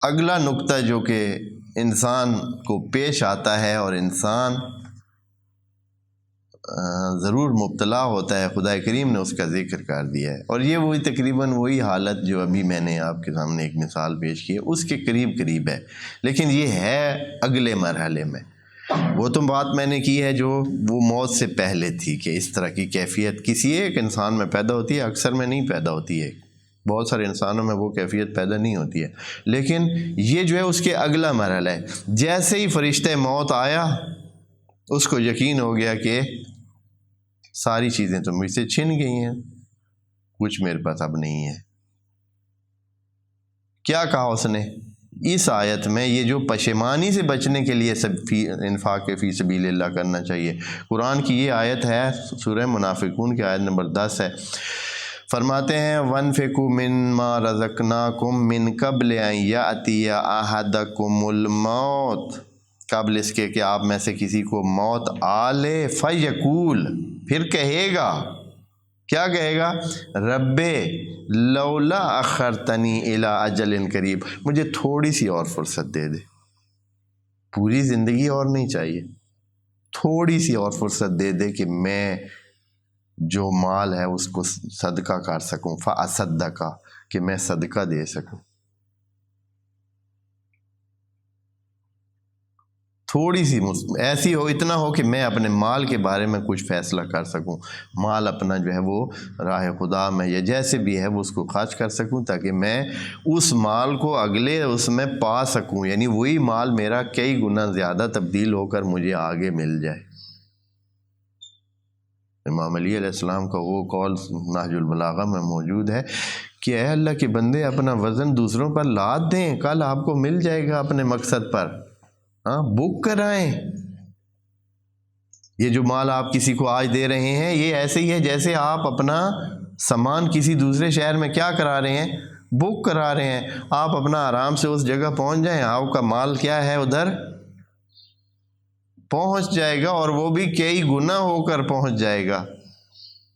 اگلا نقطہ جو کہ انسان کو پیش آتا ہے اور انسان ضرور مبتلا ہوتا ہے، خدا کریم نے اس کا ذکر کر دیا ہے، اور یہ وہی تقریباً وہی حالت جو ابھی میں نے آپ کے سامنے ایک مثال پیش کی ہے اس کے قریب ہے، لیکن یہ ہے اگلے مرحلے میں۔ وہ تو بات میں نے کی ہے جو وہ موت سے پہلے تھی کہ اس طرح کی کیفیت کسی ایک انسان میں پیدا ہوتی ہے، اکثر میں نہیں پیدا ہوتی ہے، بہت سارے انسانوں میں وہ کیفیت پیدا نہیں ہوتی ہے، لیکن یہ جو ہے اس کے اگلا مرحلہ ہے۔ جیسے ہی فرشتہ موت آیا اس کو یقین ہو گیا کہ ساری چیزیں تو مجھ سے چھن گئی ہیں، کچھ میرے پاس اب نہیں ہے۔ کیا کہا اس نے اس آیت میں؟ یہ جو پشیمانی سے بچنے کے لیے انفاق فی سبیل اللہ کرنا چاہیے۔ قرآن کی یہ آیت ہے، سورہ منافقون کی آیت نمبر 10 ہے، فرماتے ہیں وَانفِقُوا مِمَّا رَزَقْنَاكُم مِّن قَبْلِ أَن يَأْتِيَ أَحَدَكُمُ الْمَوْتُ، قبل اس کے کہ آپ میں سے کسی کو موت آ لے، فَيَقُولُ، پھر کہے گا، کیا کہے گا؟ رب لولا اخرتنی الی اجل قریب، مجھے تھوڑی سی اور فرصت دے دے، پوری زندگی اور نہیں چاہیے، تھوڑی سی اور فرصت دے دے کہ میں جو مال ہے اس کو صدقہ کر سکوں، فاصدق، کہ میں صدقہ دے سکوں، تھوڑی سی ایسی ہو، اتنا ہو کہ میں اپنے مال کے بارے میں کچھ فیصلہ کر سکوں، مال اپنا جو ہے وہ راہ خدا میں یا جیسے بھی ہے وہ اس کو خرچ کر سکوں، تاکہ میں اس مال کو اگلے اس میں پا سکوں، یعنی وہی مال میرا کئی گنا زیادہ تبدیل ہو کر مجھے آگے مل جائے۔ امام علی علیہ السلام کا وہ قول نہج البلاغہ میں موجود ہے کہ اے اللہ کے بندے، اپنا وزن دوسروں پر لاد دیں، کل آپ کو مل جائے گا اپنے مقصد پر، بک کرائیں۔ یہ جو مال آپ کسی کو آج دے رہے ہیں یہ ایسے ہی ہے جیسے آپ اپنا سامان کسی دوسرے شہر میں کیا کرا رہے ہیں؟ بک کرا رہے ہیں۔ آپ اپنا آرام سے اس جگہ پہنچ جائیں، آپ کا مال کیا ہے ادھر پہنچ جائے گا، اور وہ بھی کئی گنا ہو کر پہنچ جائے گا۔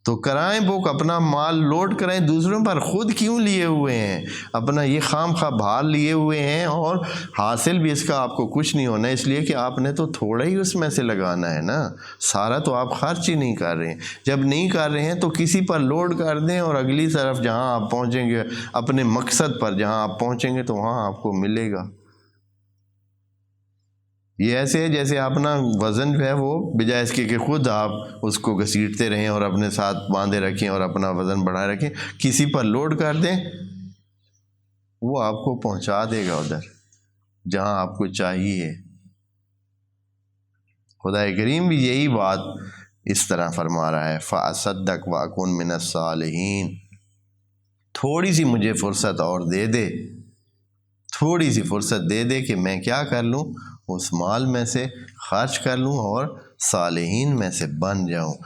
تو کرائیں بک، اپنا مال لوڈ کرائیں دوسروں پر، خود کیوں لیے ہوئے ہیں؟ اپنا یہ خام خواہ بھار لیے ہوئے ہیں، اور حاصل بھی اس کا آپ کو کچھ نہیں ہونا، اس لیے کہ آپ نے تو تھوڑا ہی اس میں سے لگانا ہے نا، سارا تو آپ خرچ ہی نہیں کر رہے ہیں۔ جب نہیں کر رہے ہیں تو کسی پر لوڈ کر دیں، اور اگلی طرف جہاں آپ پہنچیں گے، اپنے مقصد پر جہاں آپ پہنچیں گے تو وہاں آپ کو ملے گا۔ یہ ایسے ہے جیسے اپنا وزن جو ہے وہ بجائے اس کے کہ خود آپ اس کو گھسیٹتے رہیں اور اپنے ساتھ باندھے رکھیں اور اپنا وزن بڑھائے رکھیں، کسی پر لوڈ کر دیں، وہ آپ کو پہنچا دے گا ادھر جہاں آپ کو چاہیے۔ خدا کریم بھی یہی بات اس طرح فرما رہا ہے، فَأَصَدَّقْ وَأَكُن مِّنَ الصَّالِحِينَ، تھوڑی سی مجھے فرصت اور دے دے، تھوڑی سی فرصت دے دے کہ میں کیا کر لوں، اس مال میں سے خرچ کر لوں اور صالحین میں سے بن جاؤں۔